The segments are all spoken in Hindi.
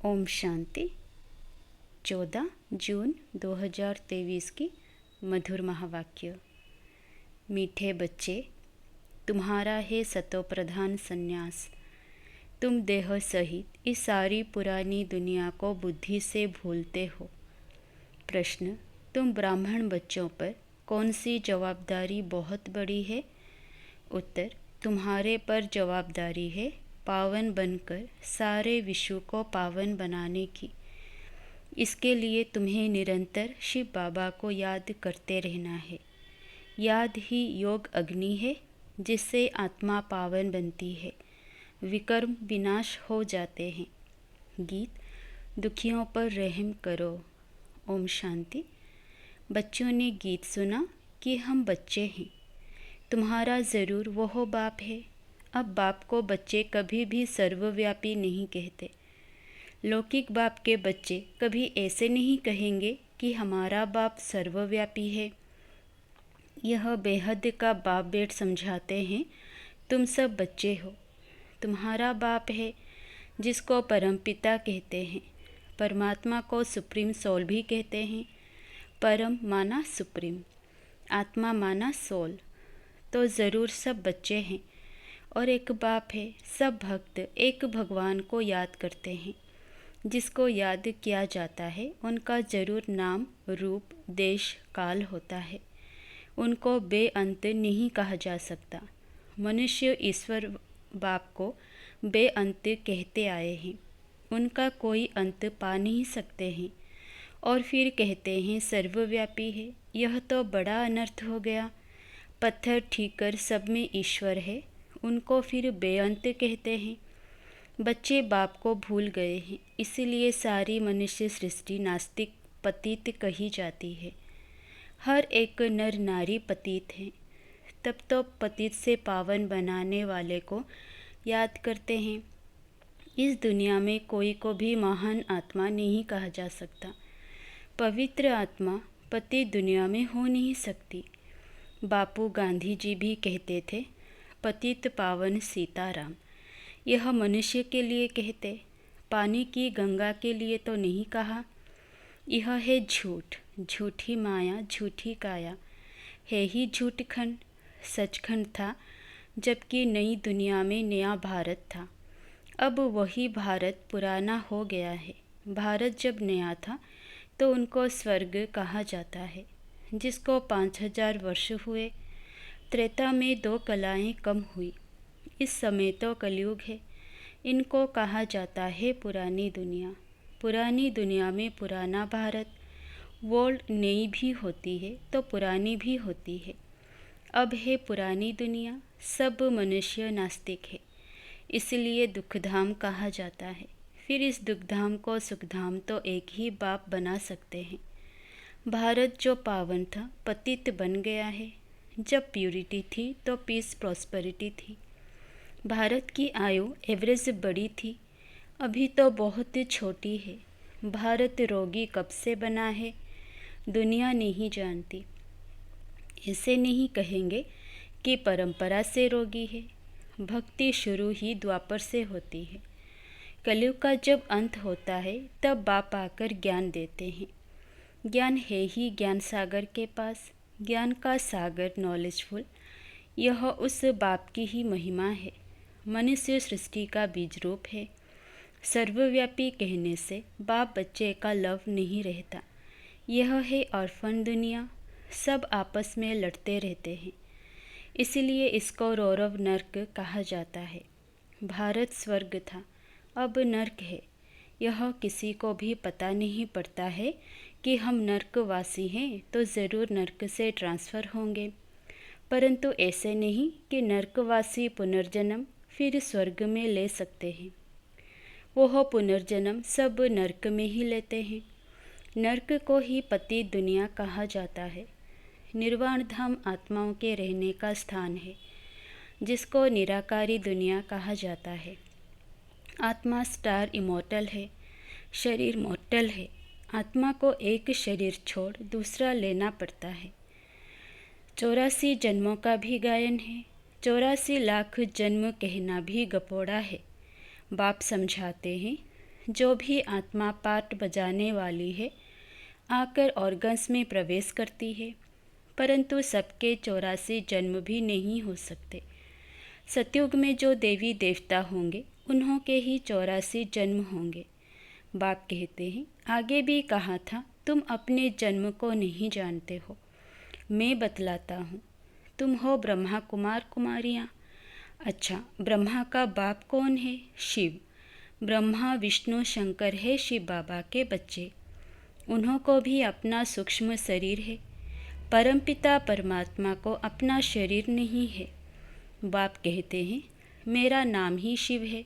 ओम शांति। 14 जून 2023 की मधुर महावाक्य। मीठे बच्चे, तुम्हारा है सतो प्रधान संन्यास। तुम देह सहित इस सारी पुरानी दुनिया को बुद्धि से भूलते हो। प्रश्न, तुम ब्राह्मण बच्चों पर कौन सी जवाबदारी बहुत बड़ी है? उत्तर, तुम्हारे पर जवाबदारी है पावन बनकर सारे विश्व को पावन बनाने की। इसके लिए तुम्हें निरंतर शिव बाबा को याद करते रहना है। याद ही योग अग्नि है जिससे आत्मा पावन बनती है, विकर्म विनाश हो जाते हैं। गीत, दुखियों पर रहम करो। ओम शांति। बच्चों ने गीत सुना कि हम बच्चे हैं। तुम्हारा ज़रूर वह बाप है। अब बाप को बच्चे कभी भी सर्वव्यापी नहीं कहते। लौकिक बाप के बच्चे कभी ऐसे नहीं कहेंगे कि हमारा बाप सर्वव्यापी है। यह बेहद का बाप बेट समझाते हैं। तुम सब बच्चे हो। तुम्हारा बाप है जिसको परमपिता कहते हैं। परमात्मा को सुप्रीम सोल भी कहते हैं। परम माना सुप्रीम, आत्मा माना सोल। तो ज़रूर सब बच्चे हैं और एक बाप है। सब भक्त एक भगवान को याद करते हैं। जिसको याद किया जाता है उनका ज़रूर नाम, रूप, देश, काल होता है। उनको बेअंत नहीं कहा जा सकता। मनुष्य ईश्वर बाप को बेअंत कहते आए हैं। उनका कोई अंत पा नहीं सकते हैं और फिर कहते हैं सर्वव्यापी है। यह तो बड़ा अनर्थ हो गया। पत्थर ठीकर सब में ईश्वर है, उनको फिर बेअंत कहते हैं। बच्चे बाप को भूल गए हैं, इसीलिए सारी मनुष्य सृष्टि नास्तिक पतित कही जाती है। हर एक नर नारी पतित है। तब तो पतित से पावन बनाने वाले को याद करते हैं। इस दुनिया में कोई को भी महान आत्मा नहीं कहा जा सकता। पवित्र आत्मा पतित दुनिया में हो नहीं सकती। बापू गांधी जी भी कहते थे, पतित पावन सीताराम। यह मनुष्य के लिए कहते, पानी की गंगा के लिए तो नहीं कहा। यह है झूठ, झूठी माया, झूठी काया। है ही झूठ खंड। सचखंड था जबकि नई दुनिया में नया भारत था। अब वही भारत पुराना हो गया है। भारत जब नया था तो उनको स्वर्ग कहा जाता है, जिसको 5000 वर्ष हुए। त्रेता में 2 कलाएं कम हुई। इस समय तो कलयुग है। इनको कहा जाता है पुरानी दुनिया। पुरानी दुनिया में पुराना भारत। वर्ल्ड नई भी होती है तो पुरानी भी होती है। अब है पुरानी दुनिया। सब मनुष्य नास्तिक है, इसलिए दुखधाम कहा जाता है। फिर इस दुखधाम को सुखधाम तो एक ही बाप बना सकते हैं। भारत जो पावन था पतित बन गया है। जब प्यूरिटी थी तो पीस प्रॉस्पेरिटी थी। भारत की आयु एवरेज बड़ी थी, अभी तो बहुत छोटी है। भारत रोगी कब से बना है दुनिया नहीं जानती। ऐसे नहीं कहेंगे कि परंपरा से रोगी है। भक्ति शुरू ही द्वापर से होती है। कलयुग का जब अंत होता है तब बाप आकर ज्ञान देते हैं। ज्ञान है ही ज्ञान सागर के पास। ज्ञान का सागर नॉलेजफुल, यह उस बाप की ही महिमा है। मनुष्य सृष्टि का बीज रूप है। सर्वव्यापी कहने से बाप बच्चे का लव नहीं रहता। यह है ऑर्फन दुनिया। सब आपस में लड़ते रहते हैं, इसलिए इसको रौरव नर्क कहा जाता है। भारत स्वर्ग था, अब नर्क है। यह किसी को भी पता नहीं पड़ता है कि हम नर्कवासी हैं तो ज़रूर नर्क से ट्रांसफ़र होंगे। परंतु ऐसे नहीं कि नर्कवासी पुनर्जन्म फिर स्वर्ग में ले सकते हैं। वह पुनर्जन्म सब नर्क में ही लेते हैं। नर्क को ही पति दुनिया कहा जाता है। निर्वाण धाम आत्माओं के रहने का स्थान है, जिसको निराकारी दुनिया कहा जाता है। आत्मा स्टार इमोर्टल है, शरीर मोर्टल है। आत्मा को एक शरीर छोड़ दूसरा लेना पड़ता है। 84 जन्मों का भी गायन है। 84 लाख जन्म कहना भी गपोड़ा है। बाप समझाते हैं जो भी आत्मा पाठ बजाने वाली है आकर ऑर्गन्स में प्रवेश करती है, परंतु सबके 84 जन्म भी नहीं हो सकते। सतयुग में जो देवी देवता होंगे उन्हों के ही 84 जन्म होंगे। बाप कहते हैं, आगे भी कहा था, तुम अपने जन्म को नहीं जानते हो, मैं बतलाता हूँ। तुम हो ब्रह्मा कुमार कुमारियाँ। अच्छा, ब्रह्मा का बाप कौन है? शिव। ब्रह्मा विष्णु शंकर है शिव बाबा के बच्चे। उन्हों को भी अपना सूक्ष्म शरीर है। परमपिता परमात्मा को अपना शरीर नहीं है। बाप कहते हैं, मेरा नाम ही शिव है।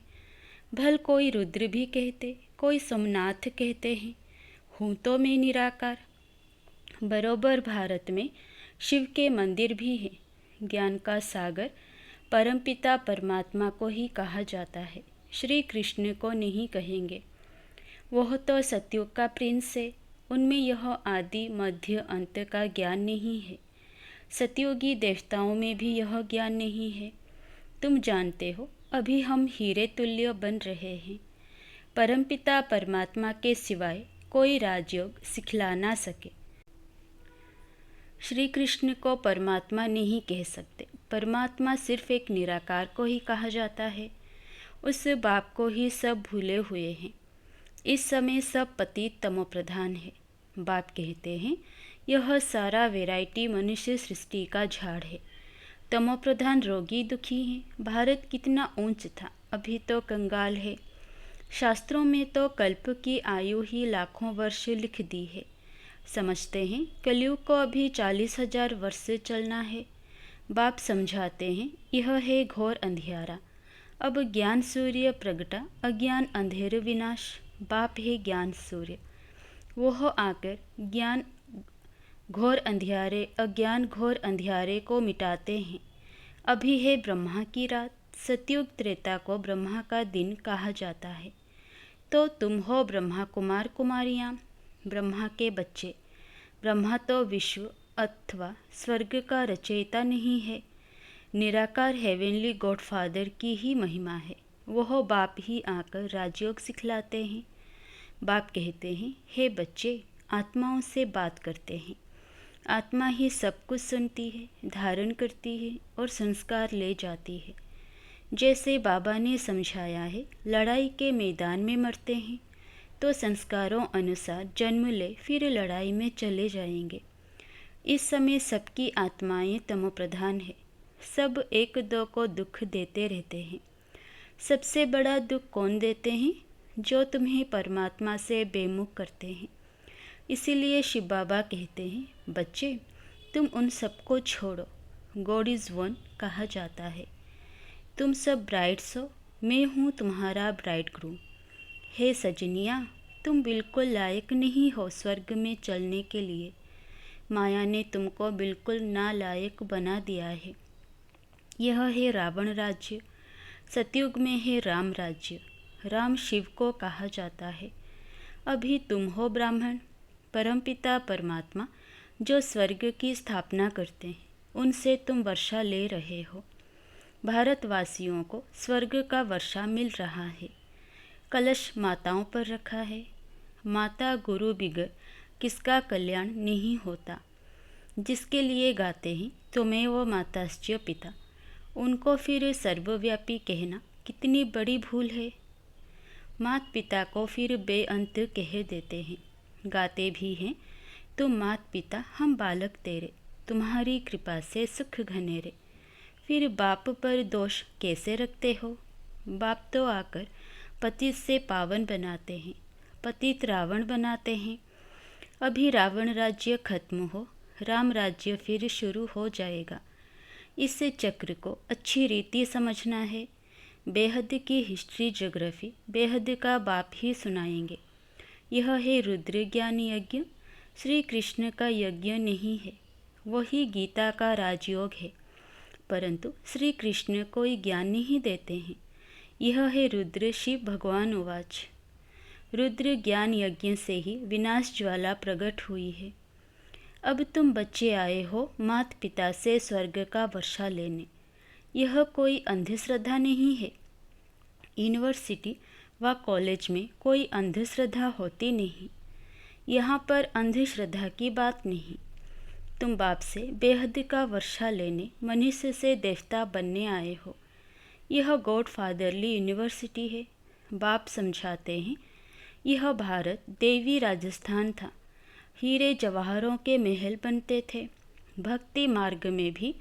भल कोई रुद्र भी कहते, कोई सोमनाथ कहते हैं, हूँ तो मैं निराकार। बरोबर भारत में शिव के मंदिर भी हैं। ज्ञान का सागर परमपिता परमात्मा को ही कहा जाता है, श्री कृष्ण को नहीं कहेंगे। वह तो सतयुग का प्रिंस है, उनमें यह आदि मध्य अंत का ज्ञान नहीं है। सतयुगी देवताओं में भी यह ज्ञान नहीं है। तुम जानते हो, अभी हम हीरे तुल्य बन रहे हैं। परमपिता परमात्मा के सिवाय कोई राजयोग सिखला ना सके। श्री कृष्ण को परमात्मा नहीं कह सकते। परमात्मा सिर्फ एक निराकार को ही कहा जाता है। उस बाप को ही सब भूले हुए हैं। इस समय सब पतित तमोप्रधान है। बाप कहते हैं, यह सारा वैरायटी मनुष्य सृष्टि का झाड़ है। तमोप्रधान रोगी दुखी हैं। भारत कितना ऊंच था, अभी तो कंगाल है। शास्त्रों में तो कल्प की आयु ही लाखों वर्ष लिख दी है। समझते हैं कलयुग को अभी 40,000 वर्ष से चलना है। बाप समझाते हैं, यह है घोर अंधियारा। अब ज्ञान सूर्य प्रगटा, अज्ञान अंधेर विनाश। बाप है ज्ञान सूर्य, वह आकर ज्ञान घोर अंधियारे, अज्ञान घोर अंधियारे को मिटाते हैं। अभी है ब्रह्मा की रात। सतयुग त्रेता को ब्रह्मा का दिन कहा जाता है। तो तुम हो ब्रह्मा कुमार कुमारियाँ, ब्रह्मा के बच्चे। ब्रह्मा तो विश्व अथवा स्वर्ग का रचयिता नहीं है। निराकार हेवेनली गॉडफादर की ही महिमा है। वह बाप ही आकर राजयोग सिखलाते हैं। बाप कहते हैं, हे बच्चे, आत्माओं से बात करते हैं। आत्मा ही सब कुछ सुनती है, धारण करती है और संस्कार ले जाती है। जैसे बाबा ने समझाया है, लड़ाई के मैदान में मरते हैं तो संस्कारों अनुसार जन्म ले, फिर लड़ाई में चले जाएंगे। इस समय सबकी आत्माएं तमोप्रधान है। सब एक दो को दुख देते रहते हैं। सबसे बड़ा दुख कौन देते हैं? जो तुम्हें परमात्मा से बेमुख करते हैं। इसीलिए शिव बाबा कहते हैं, बच्चे, तुम उन सबको छोड़ो। गॉड इज़ वन कहा जाता है। तुम सब ब्राइड्स हो, मैं हूँ तुम्हारा ब्राइड ग्रूम। हे सजनिया, तुम बिल्कुल लायक नहीं हो स्वर्ग में चलने के लिए। माया ने तुमको बिल्कुल नालायक बना दिया है। यह है रावण राज्य। सतयुग में है राम राज्य। राम शिव को कहा जाता है। अभी तुम हो ब्राह्मण। परमपिता परमात्मा जो स्वर्ग की स्थापना करते हैं, उनसे तुम वर्षा ले रहे हो। भारतवासियों को स्वर्ग का वर्षा मिल रहा है। कलश माताओं पर रखा है। माता गुरु बिगर किसका कल्याण नहीं होता। जिसके लिए गाते हैं, तुम्हें वो माताश्च पिता, उनको फिर सर्वव्यापी कहना कितनी बड़ी भूल है। मात पिता को फिर बेअंत कह देते हैं। गाते भी हैं, तुम मात पिता हम बालक तेरे, तुम्हारी कृपा से सुख घनेरे। फिर बाप पर दोष कैसे रखते हो? बाप तो आकर पतित से पावन बनाते हैं, पतित रावण बनाते हैं। अभी रावण राज्य खत्म हो, राम राज्य फिर शुरू हो जाएगा। इस चक्र को अच्छी रीति समझना है। बेहद की हिस्ट्री ज्योग्राफी बेहद का बाप ही सुनाएंगे। यह है रुद्र ज्ञान यज्ञ। श्री कृष्ण का यज्ञ नहीं है, वही गीता का राजयोग है। परंतु श्री कृष्ण कोई ज्ञान नहीं देते हैं। यह है रुद्र शिव भगवान उवाच। रुद्र ज्ञान यज्ञ से ही विनाश ज्वाला प्रकट हुई है। अब तुम बच्चे आए हो माता पिता से स्वर्ग का वर्षा लेने। यह कोई अंधश्रद्धा नहीं है। यूनिवर्सिटी व कॉलेज में कोई अंधश्रद्धा होती नहीं। यहाँ पर अंधश्रद्धा की बात नहीं। तुम बाप से बेहद का वर्षा लेने, मनुष्य से देवता बनने आए हो। यह गॉड फादरली यूनिवर्सिटी है। बाप समझाते हैं, यह भारत देवी राजस्थान था। हीरे जवाहरों के महल बनते थे। भक्ति मार्ग में भी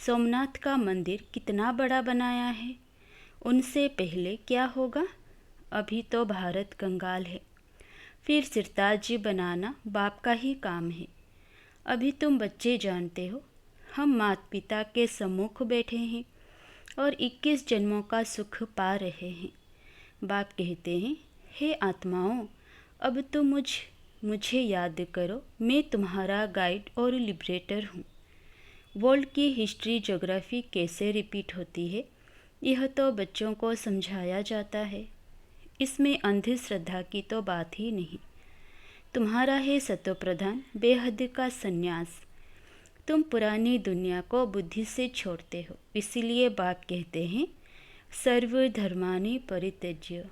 सोमनाथ का मंदिर कितना बड़ा बनाया है। उनसे पहले क्या होगा? अभी तो भारत कंगाल है। फिर सिरताज बनाना बाप का ही काम है। अभी तुम बच्चे जानते हो, हम माता पिता के सम्मुख बैठे हैं और 21 जन्मों का सुख पा रहे हैं। बाप कहते हैं, हे आत्माओं, अब तुम मुझे याद करो। मैं तुम्हारा गाइड और लिबरेटर हूँ। वर्ल्ड की हिस्ट्री ज्योग्राफी कैसे रिपीट होती है, यह तो बच्चों को समझाया जाता है। इसमें अंधश्रद्धा की तो बात ही नहीं। तुम्हारा है सतोप्रधान बेहद का संन्यास। तुम पुरानी दुनिया को बुद्धि से छोड़ते हो। इसीलिए बाप कहते हैं, सर्वधर्मानि परित्यज्य।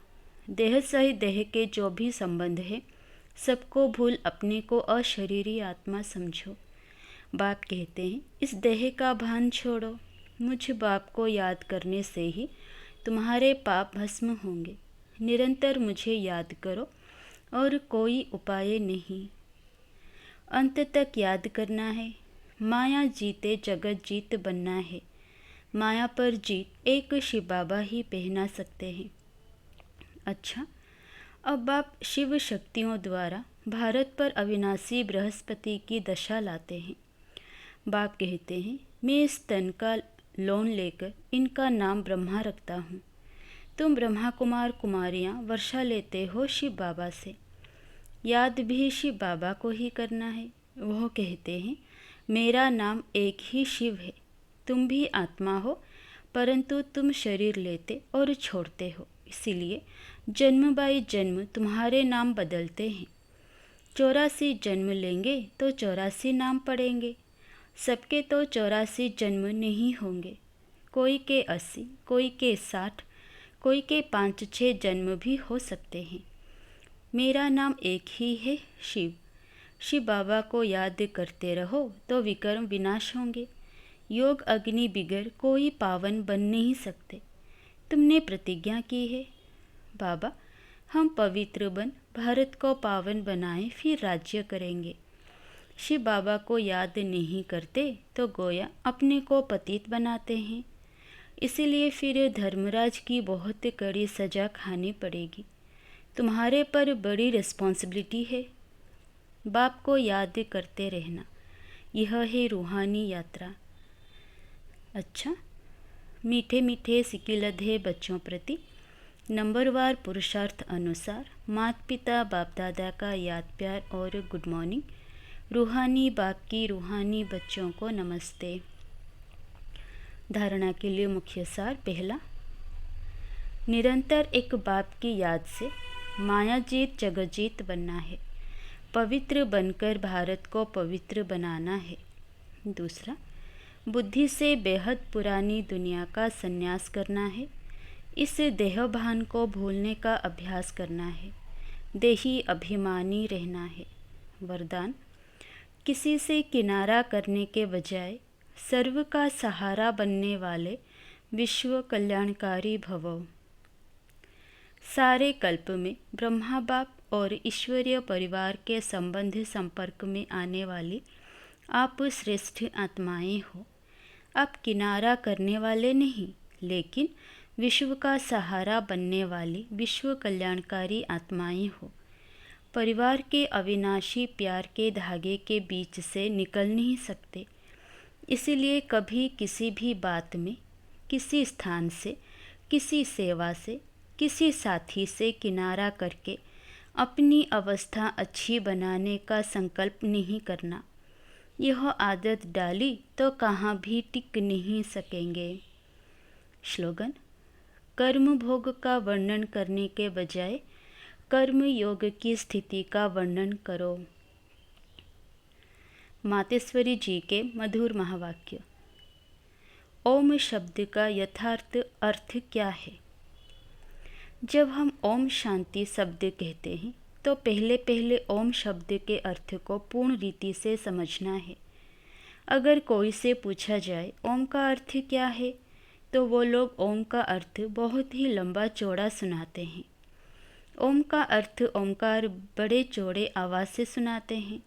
देह सहित देह के जो भी संबंध है, सबको भूल अपने को अशरीरी आत्मा समझो। बाप कहते हैं, इस देह का भान छोड़ो। मुझ बाप को याद करने से ही तुम्हारे पाप भस्म होंगे। निरंतर मुझे याद करो और कोई उपाय नहीं। अंत तक याद करना है। माया जीते जगत जीत बनना है। माया पर जीत एक शिव बाबा ही पहना सकते हैं। अच्छा, अब बाप शिव शक्तियों द्वारा भारत पर अविनाशी बृहस्पति की दशा लाते हैं। बाप कहते हैं, मैं इस तन का लोन लेकर इनका नाम ब्रह्मा रखता हूँ। तुम ब्रह्मा कुमार कुमारियाँ वर्षा लेते हो शिव बाबा से। याद भी शिव बाबा को ही करना है। वह कहते हैं, मेरा नाम एक ही शिव है। तुम भी आत्मा हो, परंतु तुम शरीर लेते और छोड़ते हो। इसीलिए जन्म बाई जन्म तुम्हारे नाम बदलते हैं। 84 जन्म लेंगे तो 84 नाम पड़ेंगे। सबके तो 84 जन्म नहीं होंगे। कोई के 80, कोई के 60, कोई के 5-6 जन्म भी हो सकते हैं। मेरा नाम एक ही है, शिव। शिव बाबा को याद करते रहो तो विकर्म विनाश होंगे। योग अग्नि बिगर कोई पावन बन नहीं सकते। तुमने प्रतिज्ञा की है, बाबा हम पवित्र बन भारत को पावन बनाएं, फिर राज्य करेंगे। शिव बाबा को याद नहीं करते तो गोया अपने को पतित बनाते हैं। इसीलिए फिर धर्मराज की बहुत कड़ी सजा खानी पड़ेगी। तुम्हारे पर बड़ी रिस्पॉन्सिबिलिटी है। बाप को याद करते रहना। यह है रूहानी यात्रा। अच्छा, मीठे मीठे सिकिलधे बच्चों प्रति नंबरवार पुरुषार्थ अनुसार माता पिता बाप दादा का याद प्यार और गुड मॉर्निंग। रूहानी बाप की रूहानी बच्चों को नमस्ते। धारणा के लिए मुख्य सार। पहला, निरंतर एक बाप की याद से मायाजीत जगजीत बनना है। पवित्र बनकर भारत को पवित्र बनाना है। दूसरा, बुद्धि से बेहद पुरानी दुनिया का संन्यास करना है। इस देहभान को भूलने का अभ्यास करना है। देही अभिमानी रहना है। वरदान, किसी से किनारा करने के बजाय सर्व का सहारा बनने वाले विश्व कल्याणकारी भवो। सारे कल्प में ब्रह्मा बाप और ईश्वरीय परिवार के संबंध संपर्क में आने वाली आप श्रेष्ठ आत्माएं हो। आप किनारा करने वाले नहीं, लेकिन विश्व का सहारा बनने वाली विश्व कल्याणकारी आत्माएं हो। परिवार के अविनाशी प्यार के धागे के बीच से निकल नहीं सकते। इसीलिए कभी किसी भी बात में, किसी स्थान से, किसी सेवा से, किसी साथी से किनारा करके अपनी अवस्था अच्छी बनाने का संकल्प नहीं करना। यह आदत डाली तो कहाँ भी टिक नहीं सकेंगे। श्लोगन, कर्म भोग का वर्णन करने के बजाय कर्म योग की स्थिति का वर्णन करो। मातेश्वरी जी के मधुर महावाक्य। ओम शब्द का यथार्थ अर्थ क्या है? जब हम ओम शांति शब्द कहते हैं तो पहले पहले ओम शब्द के अर्थ को पूर्ण रीति से समझना है। अगर कोई से पूछा जाए ओम का अर्थ क्या है, तो वो लोग ओम का अर्थ बहुत ही लंबा चौड़ा सुनाते हैं। ओम का अर्थ ओमकार बड़े चौड़े आवाज़ से सुनाते हैं।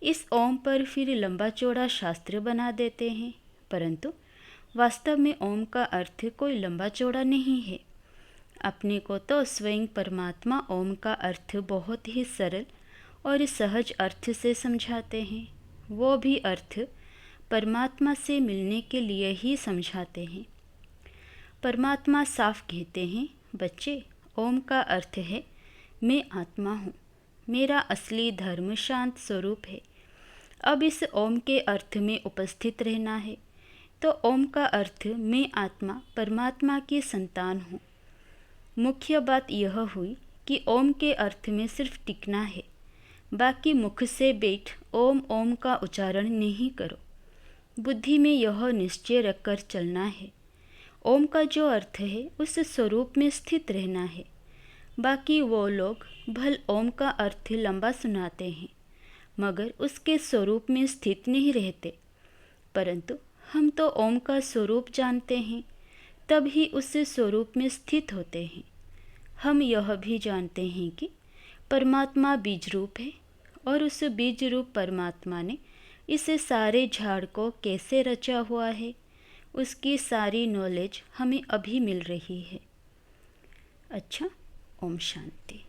इस ओम पर फिर लंबा चौड़ा शास्त्र बना देते हैं, परंतु वास्तव में ओम का अर्थ कोई लंबा चौड़ा नहीं है। अपने को तो स्वयं परमात्मा ओम का अर्थ बहुत ही सरल और सहज अर्थ से समझाते हैं। वो भी अर्थ परमात्मा से मिलने के लिए ही समझाते हैं। परमात्मा साफ कहते हैं, बच्चे, ओम का अर्थ है मैं आत्मा हूँ, मेरा असली धर्म शांत स्वरूप है। अब इस ओम के अर्थ में उपस्थित रहना है। तो ओम का अर्थ मैं आत्मा परमात्मा की संतान हूँ। मुख्य बात यह हुई कि ओम के अर्थ में सिर्फ टिकना है, बाकी मुख से बैठ ओम ओम का उच्चारण नहीं करो। बुद्धि में यह निश्चय रखकर चलना है, ओम का जो अर्थ है उस स्वरूप में स्थित रहना है। बाकी वो लोग भल ओम का अर्थ लंबा सुनाते हैं, मगर उसके स्वरूप में स्थित नहीं रहते। परंतु हम तो ओम का स्वरूप जानते हैं, तब ही उस स्वरूप में स्थित होते हैं। हम यह भी जानते हैं कि परमात्मा बीज रूप है और उस बीज रूप परमात्मा ने इस सारे झाड़ को कैसे रचा हुआ है, उसकी सारी नॉलेज हमें अभी मिल रही है। अच्छा, ओम शांति।